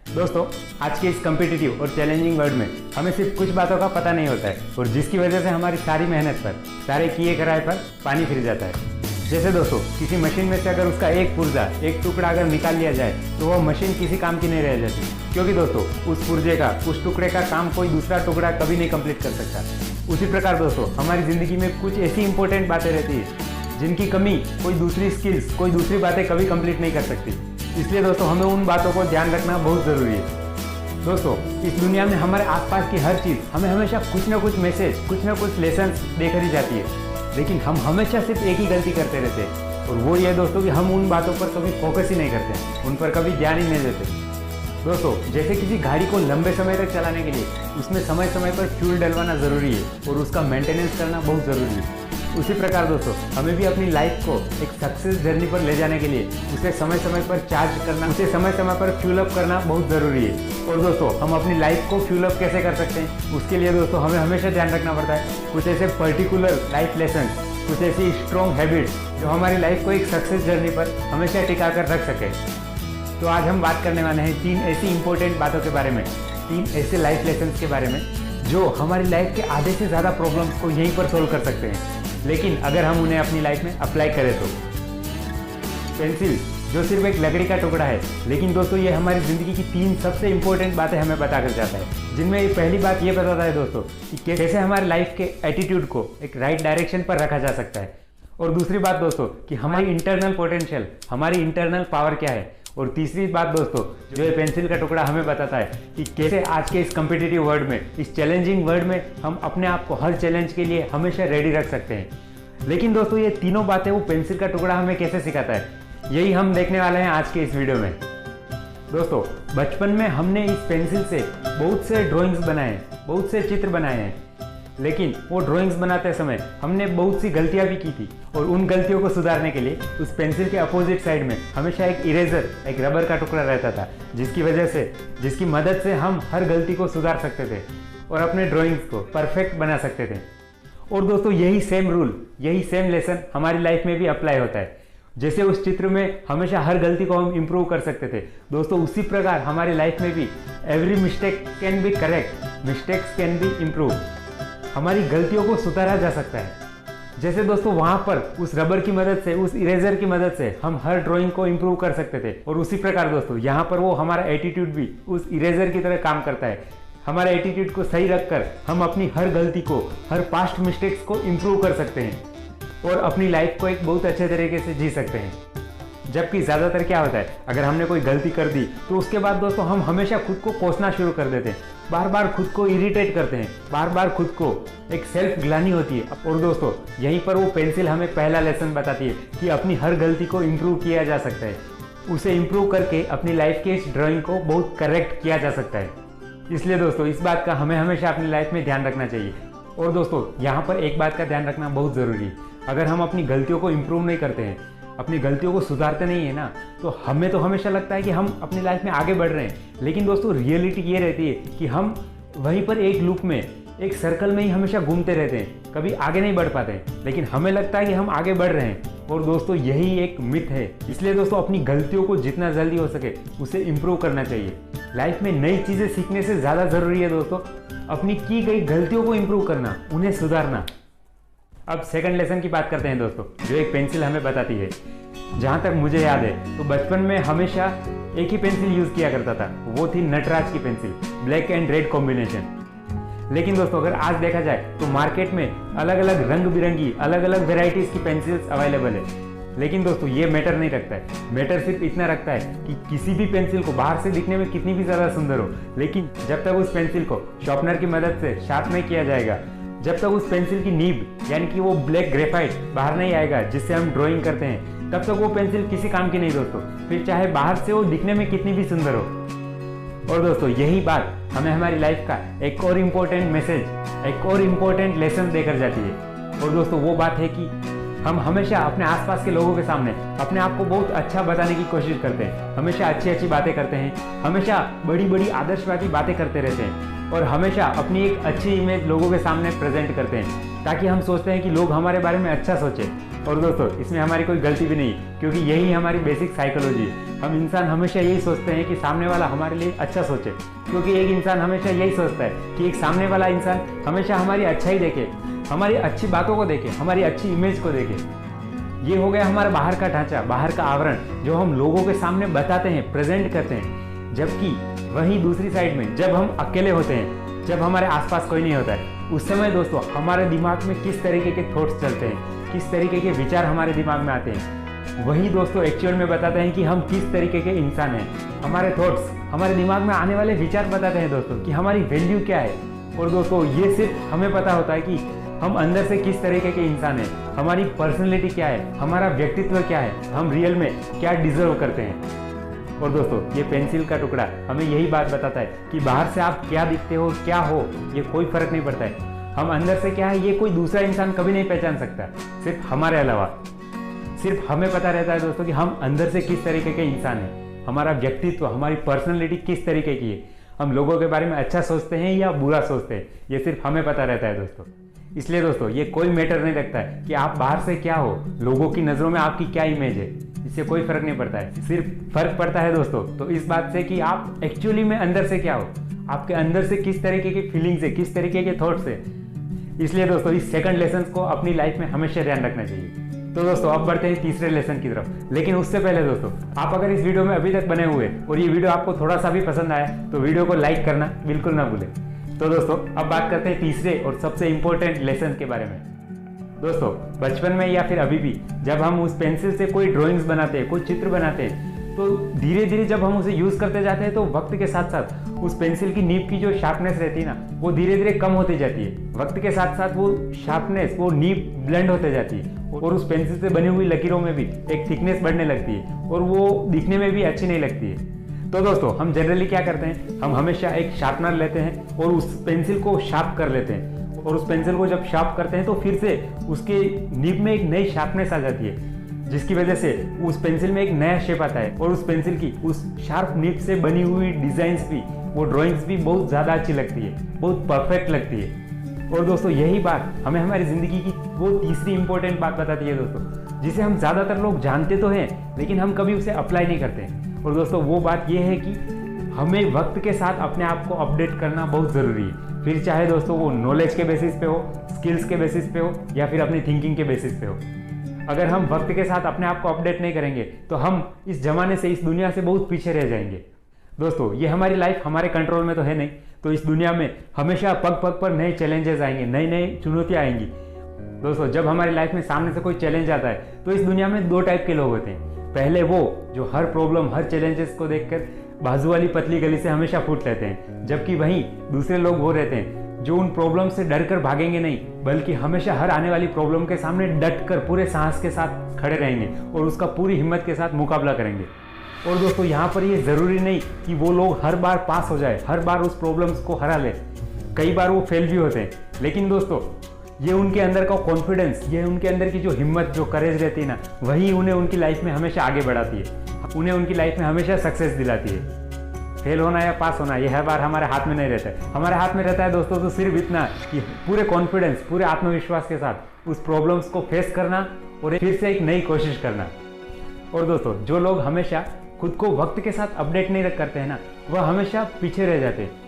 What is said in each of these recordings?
दोस्तों, आज के इस कम्पिटिटिव और चैलेंजिंग वर्ल्ड में हमें सिर्फ कुछ बातों का पता नहीं होता है और जिसकी वजह से हमारी सारी मेहनत पर, सारे किए कराए पर पानी फिर जाता है। जैसे दोस्तों, किसी मशीन में से अगर उसका एक पुर्जा, एक टुकड़ा अगर निकाल लिया जाए तो वह मशीन किसी काम की नहीं रह जाती, क्योंकि दोस्तों उस पुर्जे का, उस टुकड़े का काम कोई दूसरा टुकड़ा कभी नहीं कंप्लीट कर सकता। उसी प्रकार दोस्तों, हमारी ज़िंदगी में कुछ ऐसी इंपॉर्टेंट बातें रहती है जिनकी कमी कोई दूसरी स्किल्स, कोई दूसरी बातें कभी कंप्लीट नहीं कर सकती। इसलिए दोस्तों हमें उन बातों को ध्यान रखना बहुत ज़रूरी है। दोस्तों, इस दुनिया में हमारे आसपास की हर चीज़ हमें हमेशा कुछ ना कुछ मैसेज, कुछ ना कुछ लेसन देकर ही जाती है, लेकिन हम हमेशा सिर्फ एक ही गलती करते रहते हैं और वो ये दोस्तों कि हम उन बातों पर कभी फोकस ही नहीं करते, उन पर कभी ध्यान ही नहीं देते। दोस्तों, जैसे किसी गाड़ी को लंबे समय तक चलाने के लिए उसमें समय समय पर फ्यूल डलवाना ज़रूरी है और उसका मेंटेनेंस करना बहुत ज़रूरी है, उसी प्रकार दोस्तों हमें भी अपनी लाइफ को एक सक्सेस जर्नी पर ले जाने के लिए उसे समय समय पर चार्ज करना, उसे समय समय पर फ्यूल अप करना बहुत ज़रूरी है। और दोस्तों, हम अपनी लाइफ को फ्यूल अप कैसे कर सकते हैं, उसके लिए दोस्तों हमें हमेशा ध्यान रखना पड़ता है कुछ ऐसे पर्टिकुलर लाइफ लेसन, कुछ ऐसी स्ट्रॉन्ग हैबिट्स जो हमारी लाइफ को एक सक्सेस जर्नी पर हमेशा टिका कर रख सके। तो आज हम बात करने वाले हैं 3 ऐसी इंपॉर्टेंट बातों के बारे में, 3 ऐसे लाइफ लेसन्स के बारे में जो हमारी लाइफ के आधे से ज़्यादा प्रॉब्लम्स को यहीं पर सोल्व कर सकते हैं, लेकिन अगर हम उन्हें अपनी लाइफ में अप्लाई करें तो। पेंसिल जो सिर्फ एक लकड़ी का टुकड़ा है, लेकिन दोस्तों ये हमारी ज़िंदगी की 3 सबसे इंपॉर्टेंट बातें हमें बता कर जाता है, जिनमें ये पहली बात ये बताता है दोस्तों कि कैसे हमारे लाइफ के एटीट्यूड को एक राइट डायरेक्शन पर रखा जा सकता है, और दूसरी बात दोस्तों कि हमारी इंटरनल पोटेंशियल, हमारी इंटरनल पावर क्या है, और तीसरी बात दोस्तों जो ये पेंसिल का टुकड़ा हमें बताता है कि कैसे आज के इस कम्पिटिटिव वर्ल्ड में, इस चैलेंजिंग वर्ल्ड में हम अपने आप को हर चैलेंज के लिए हमेशा रेडी रख सकते हैं। लेकिन दोस्तों ये तीनों बातें वो पेंसिल का टुकड़ा हमें कैसे सिखाता है, यही हम देखने वाले हैं आज के इस वीडियो में। दोस्तों, बचपन में हमने इस पेंसिल से बहुत से ड्राइंग्स बनाए हैं, बहुत से चित्र बनाए हैं, लेकिन वो ड्राइंग्स बनाते समय हमने बहुत सी गलतियां भी की थी और उन गलतियों को सुधारने के लिए उस पेंसिल के अपोजिट साइड में हमेशा एक इरेजर, एक रबर का टुकड़ा रहता था, जिसकी वजह से, जिसकी मदद से हम हर गलती को सुधार सकते थे और अपने ड्राइंग्स को परफेक्ट बना सकते थे। और दोस्तों यही सेम रूल, यही सेम लेसन हमारी लाइफ में भी अप्लाई होता है। जैसे उस चित्र में हमेशा हर गलती को हम इम्प्रूव कर सकते थे, दोस्तों उसी प्रकार हमारी लाइफ में भी every mistake can be correct, mistakes can be improve, हमारी गलतियों को सुधारा जा सकता है। जैसे दोस्तों वहाँ पर उस रबर की मदद से, उस इरेजर की मदद से हम हर ड्राइंग को इम्प्रूव कर सकते थे, और उसी प्रकार दोस्तों यहाँ पर वो हमारा एटीट्यूड भी उस इरेजर की तरह काम करता है। हमारे एटीट्यूड को सही रखकर हम अपनी हर गलती को, हर पास्ट मिस्टेक्स को इम्प्रूव कर सकते हैं और अपनी लाइफ को एक बहुत अच्छे तरीके से जी सकते हैं। जबकि ज़्यादातर क्या होता है, अगर हमने कोई गलती कर दी तो उसके बाद दोस्तों हम हमेशा खुद को कोसना शुरू कर देते हैं, बार बार खुद को इरिटेट करते हैं, बार बार खुद को एक सेल्फ ग्लानि होती है। और दोस्तों यहीं पर वो पेंसिल हमें पहला लेसन बताती है कि अपनी हर गलती को इम्प्रूव किया जा सकता है, उसे इम्प्रूव करके अपनी लाइफ के इस ड्राइंग को बहुत करेक्ट किया जा सकता है। इसलिए दोस्तों इस बात का हमें हमेशा अपनी लाइफ में ध्यान रखना चाहिए। और दोस्तों यहाँ पर एक बात का ध्यान रखना बहुत ज़रूरी है, अगर हम अपनी गलतियों को इम्प्रूव नहीं करते हैं, अपनी गलतियों को सुधारते नहीं है ना, तो हमें तो हमेशा लगता है कि हम अपनी लाइफ में आगे बढ़ रहे हैं, लेकिन दोस्तों रियलिटी ये रहती है कि हम वहीं पर एक लूप में, एक सर्कल में ही हमेशा घूमते रहते हैं, कभी आगे नहीं बढ़ पाते हैं, लेकिन हमें लगता है कि हम आगे बढ़ रहे हैं, और दोस्तों यही एक मिथ है। इसलिए दोस्तों अपनी गलतियों को जितना जल्दी हो सके उसे इम्प्रूव करना चाहिए। लाइफ में नई चीज़ें सीखने से ज़्यादा ज़रूरी है दोस्तों अपनी की गई गलतियों को इम्प्रूव करना, उन्हें सुधारना। अब सेकंड लेसन की बात करते हैं दोस्तों, जो एक पेंसिल हमें बताती है। जहाँ तक मुझे याद है तो बचपन में हमेशा एक ही पेंसिल यूज़ किया करता था, वो थी नटराज की pencil, black and red combination. लेकिन दोस्तों अगर आज देखा जाए तो मार्केट में अलग अलग रंग बिरंगी, अलग अलग वेराइटीज़ की पेंसिल्स अवेलेबल है, लेकिन दोस्तों ये मैटर नहीं रखता है। मैटर सिर्फ इतना रखता है कि किसी भी पेंसिल को बाहर से दिखने में कितनी भी ज़्यादा सुंदर हो, लेकिन जब तक उस पेंसिल को शार्पनर की मदद से शार्प नहीं किया जाएगा, जब तक उस पेंसिल की नीब यानी कि वो ब्लैक ग्रेफाइट बाहर नहीं आएगा जिससे हम ड्राइंग करते हैं, तब तक वो पेंसिल किसी काम की नहीं दोस्तों, फिर चाहे बाहर से वो दिखने में कितनी भी सुंदर हो। और दोस्तों यही बात हमें हमारी लाइफ का एक और इम्पोर्टेंट मैसेज, एक और इम्पोर्टेंट लेसन देकर जाती है। और दोस्तों वो बात है कि हम हमेशा अपने आसपास के लोगों के सामने अपने आप को बहुत अच्छा बताने की कोशिश करते हैं, हमेशा अच्छी अच्छी बातें करते हैं, हमेशा बड़ी बड़ी आदर्शवादी बातें करते रहते हैं, और हमेशा अपनी एक अच्छी इमेज लोगों के सामने प्रेजेंट करते हैं, ताकि हम सोचते हैं कि लोग हमारे बारे में अच्छा सोचें। और दोस्तों इसमें हमारी कोई गलती भी नहीं, क्योंकि यही हमारी बेसिक साइकोलॉजी है। हम इंसान हमेशा यही सोचते हैं कि सामने वाला हमारे लिए अच्छा सोचे, क्योंकि एक इंसान हमेशा यही सोचता है कि एक सामने वाला इंसान हमेशा हमारी अच्छाई देखे, हमारी अच्छी बातों को देखे, हमारी अच्छी इमेज को देखे। ये हो गया हमारा बाहर का ढांचा, बाहर का आवरण, जो हम लोगों के सामने बताते हैं, प्रेजेंट करते हैं। जबकि वहीं दूसरी साइड में जब हम अकेले होते हैं, जब हमारे आसपास कोई नहीं होता है, उस समय दोस्तों हमारे दिमाग में किस तरीके के थॉट्स चलते हैं, किस तरीके के विचार हमारे दिमाग में आते हैं, वही दोस्तों एक्चुअल में बताते हैं कि हम किस तरीके के इंसान हैं। हमारे थॉट्स, हमारे दिमाग में आने वाले विचार बताते हैं दोस्तों कि हमारी वैल्यू क्या है। और दोस्तों ये सिर्फ हमें पता होता है कि हम अंदर से किस तरीके के इंसान हैं, हमारी पर्सनैलिटी क्या है, हमारा व्यक्तित्व क्या है, हम रियल में क्या डिजर्व करते हैं। और दोस्तों ये पेंसिल का टुकड़ा हमें यही बात बताता है कि बाहर से आप क्या दिखते हो, क्या हो, ये कोई फर्क नहीं पड़ता है। हम अंदर से क्या है ये कोई दूसरा इंसान कभी नहीं पहचान सकता, सिर्फ हमारे अलावा। सिर्फ हमें पता रहता है दोस्तों कि हम अंदर से किस तरीके के इंसान हैं, हमारा व्यक्तित्व, हमारी पर्सनैलिटी किस तरीके की है, हम लोगों के बारे में अच्छा सोचते हैं या बुरा सोचते हैं, ये सिर्फ हमें पता रहता है दोस्तों। इसलिए दोस्तों ये कोई मैटर नहीं रखता है कि आप बाहर से क्या हो, लोगों की नज़रों में आपकी क्या इमेज है, इससे कोई फर्क नहीं पड़ता है। सिर्फ फर्क पड़ता है दोस्तों तो इस बात से कि आप एक्चुअली में अंदर से क्या हो, आपके अंदर से किस तरीके की फीलिंग्स है, किस तरीके के थॉट्स है। इसलिए दोस्तों इस सेकंड लेसन को अपनी लाइफ में हमेशा ध्यान रखना चाहिए। तो दोस्तों अब बढ़ते हैं तीसरे लेसन की तरफ। लेकिन उससे पहले दोस्तों आप अगर इस वीडियो में अभी तक बने हुए और ये वीडियो आपको थोड़ा सा भी पसंद आया तो वीडियो को लाइक करना बिल्कुल ना भूलें। तो दोस्तों अब बात करते हैं तीसरे और सबसे इंपॉर्टेंट लेसन के बारे में। दोस्तों बचपन में या फिर अभी भी जब हम उस पेंसिल से कोई ड्राइंग्स बनाते हैं, कोई चित्र बनाते हैं, तो धीरे धीरे जब हम उसे यूज़ करते जाते हैं तो वक्त के साथ साथ उस पेंसिल की नीब की जो शार्पनेस रहती है ना, वो धीरे धीरे कम होती जाती है। वक्त के साथ साथ वो शार्पनेस, वो नीब ब्लेंड होते जाती है और उस पेंसिल से बनी हुई लकीरों में भी एक थिकनेस बढ़ने लगती है और वो दिखने में भी अच्छी नहीं लगती है। तो दोस्तों हम जनरली क्या करते हैं, हम हमेशा एक शार्पनर लेते हैं और उस पेंसिल को शार्प कर लेते हैं। और उस पेंसिल को जब शार्प करते हैं तो फिर से उसके नीब में एक नई शार्पनेस आ जाती है, जिसकी वजह से उस पेंसिल में एक नया शेप आता है और उस पेंसिल की उस शार्प नीब से बनी हुई डिजाइन्स भी, वो ड्राइंग्स भी बहुत ज़्यादा अच्छी लगती है, बहुत परफेक्ट लगती है। और दोस्तों यही बात हमें हमारी ज़िंदगी की वो तीसरी इंपॉर्टेंट बात बताती है दोस्तों, जिसे हम ज़्यादातर लोग जानते तो हैं लेकिन हम कभी उसे अप्लाई नहीं करते। और दोस्तों वो बात ये है कि हमें वक्त के साथ अपने आप को अपडेट करना बहुत ज़रूरी है। फिर चाहे दोस्तों वो नॉलेज के बेसिस पे हो, स्किल्स के बेसिस पे हो या फिर अपनी थिंकिंग के बेसिस पे हो। अगर हम वक्त के साथ अपने आप को अपडेट नहीं करेंगे तो हम इस जमाने से, इस दुनिया से बहुत पीछे रह जाएंगे। दोस्तों ये हमारी लाइफ हमारे कंट्रोल में तो है नहीं, तो इस दुनिया में हमेशा पग पग पर नए चैलेंजेस आएंगे, नई नई चुनौतियाँ आएंगी। दोस्तों जब हमारी लाइफ में सामने से कोई चैलेंज आता है तो इस दुनिया में दो टाइप के लोग होते हैं। पहले वो जो हर प्रॉब्लम, हर चैलेंजेस को देखकर बाजू वाली पतली गली से हमेशा फूट लेते हैं, जबकि वहीं दूसरे लोग वो रहते हैं जो उन प्रॉब्लम से डर कर भागेंगे नहीं, बल्कि हमेशा हर आने वाली प्रॉब्लम के सामने डट कर पूरे साहस के साथ खड़े रहेंगे और उसका पूरी हिम्मत के साथ मुकाबला करेंगे। और दोस्तों यहाँ पर ये ज़रूरी नहीं कि वो लोग हर बार पास हो जाए, हर बार उस प्रॉब्लम्स को हरा ले, कई बार वो फेल भी होते हैं। लेकिन दोस्तों ये उनके अंदर का कॉन्फिडेंस, ये उनके अंदर की जो हिम्मत, जो करेज रहती है ना, वही उन्हें उनकी लाइफ में हमेशा आगे बढ़ाती है, उन्हें उनकी लाइफ में हमेशा सक्सेस दिलाती है। फेल होना या पास होना ये हर बार हमारे हाथ में नहीं रहता है। हमारे हाथ में रहता है दोस्तों तो सिर्फ इतना कि पूरे कॉन्फिडेंस, पूरे आत्मविश्वास के साथ उस प्रॉब्लम्स को फेस करना और फिर से एक नई कोशिश करना। और दोस्तों जो लोग हमेशा खुद को वक्त के साथ अपडेट नहीं करते हैं ना, वह हमेशा पीछे रह जाते हैं।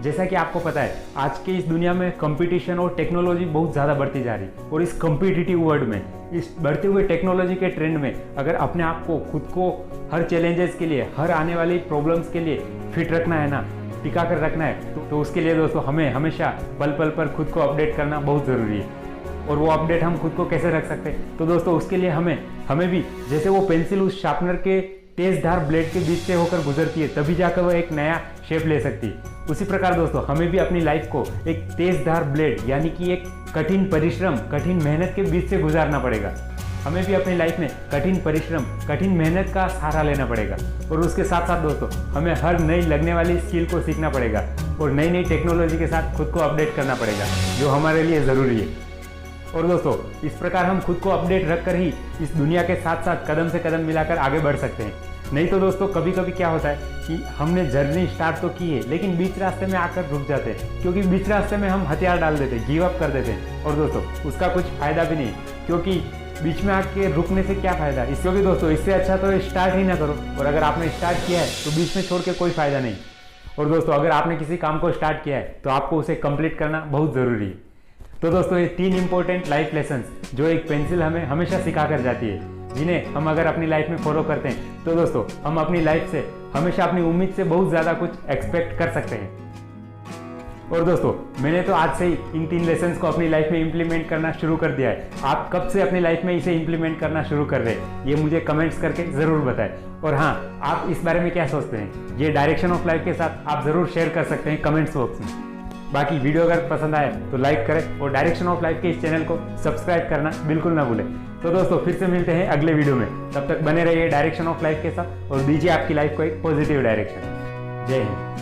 जैसा कि आपको पता है आज के इस दुनिया में कंपटीशन और टेक्नोलॉजी बहुत ज़्यादा बढ़ती जा रही है और इस कॉम्पिटिटिव वर्ल्ड में, इस बढ़ते हुए टेक्नोलॉजी के ट्रेंड में अगर अपने आप को, खुद को हर चैलेंजेस के लिए, हर आने वाली प्रॉब्लम्स के लिए फिट रखना है ना, टिका कर रखना है, तो उसके लिए दोस्तों हमें हमेशा पल पल पर खुद को अपडेट करना बहुत ज़रूरी है। और वो अपडेट हम खुद को कैसे रख सकते हैं, तो दोस्तों उसके लिए हमें भी जैसे वो पेंसिल उस शार्पनर के तेज़धार ब्लेड के बीच से होकर गुजरती है तभी जाकर वो एक नया शेप ले सकती है, उसी प्रकार दोस्तों हमें भी अपनी लाइफ को एक तेज़धार ब्लेड यानी कि एक कठिन परिश्रम, कठिन मेहनत के बीच से गुजारना पड़ेगा। हमें भी अपनी लाइफ में कठिन परिश्रम, कठिन मेहनत का सहारा लेना पड़ेगा। और उसके साथ साथ दोस्तों हमें हर नई लगने वाली स्किल को सीखना पड़ेगा और नई नई टेक्नोलॉजी के साथ खुद को अपडेट करना पड़ेगा, जो हमारे लिए ज़रूरी है। और दोस्तों इस प्रकार हम खुद को अपडेट रखकर ही इस दुनिया के साथ साथ कदम से कदम मिलाकर आगे बढ़ सकते हैं। नहीं तो दोस्तों कभी कभी क्या होता है कि हमने जर्नी स्टार्ट तो की है लेकिन बीच रास्ते में आकर रुक जाते हैं, क्योंकि बीच रास्ते में हम हथियार डाल देते हैं, गिव अप कर देते हैं। और दोस्तों उसका कुछ फ़ायदा भी नहीं, क्योंकि बीच में आके रुकने से क्या फ़ायदा, क्योंकि दोस्तों इससे अच्छा तो स्टार्ट ही ना करो। और अगर आपने स्टार्ट किया है तो बीच में छोड़ के कोई फ़ायदा नहीं। और दोस्तों अगर आपने किसी काम को स्टार्ट किया है तो आपको उसे कंप्लीट करना बहुत ज़रूरी है। तो दोस्तों ये 3 इंपॉर्टेंट लाइफ लेसन्स जो एक पेंसिल हमें हमेशा सिखा कर जाती है, जिन्हें हम अगर अपनी लाइफ में फॉलो करते हैं तो दोस्तों हम अपनी लाइफ से हमेशा अपनी उम्मीद से बहुत ज़्यादा कुछ एक्सपेक्ट कर सकते हैं। और दोस्तों मैंने तो आज से ही इन 3 लेसन्स को अपनी लाइफ में इंप्लीमेंट करना शुरू कर दिया है। आप कब से अपनी लाइफ में इसे इंप्लीमेंट करना शुरू कर रहे हैं ये मुझे कमेंट्स करके ज़रूर बताएं। और हाँ, आप इस बारे में क्या सोचते हैं ये डायरेक्शन ऑफ लाइफ के साथ आप ज़रूर शेयर कर सकते हैं कमेंट्स बॉक्स में। बाकी वीडियो अगर पसंद आए तो लाइक करें और डायरेक्शन ऑफ लाइफ के इस चैनल को सब्सक्राइब करना बिल्कुल ना भूलें। तो दोस्तों फिर से मिलते हैं अगले वीडियो में, तब तक बने रहिए डायरेक्शन ऑफ लाइफ के साथ और दीजिए आपकी लाइफ को एक पॉजिटिव डायरेक्शन। जय हिंद।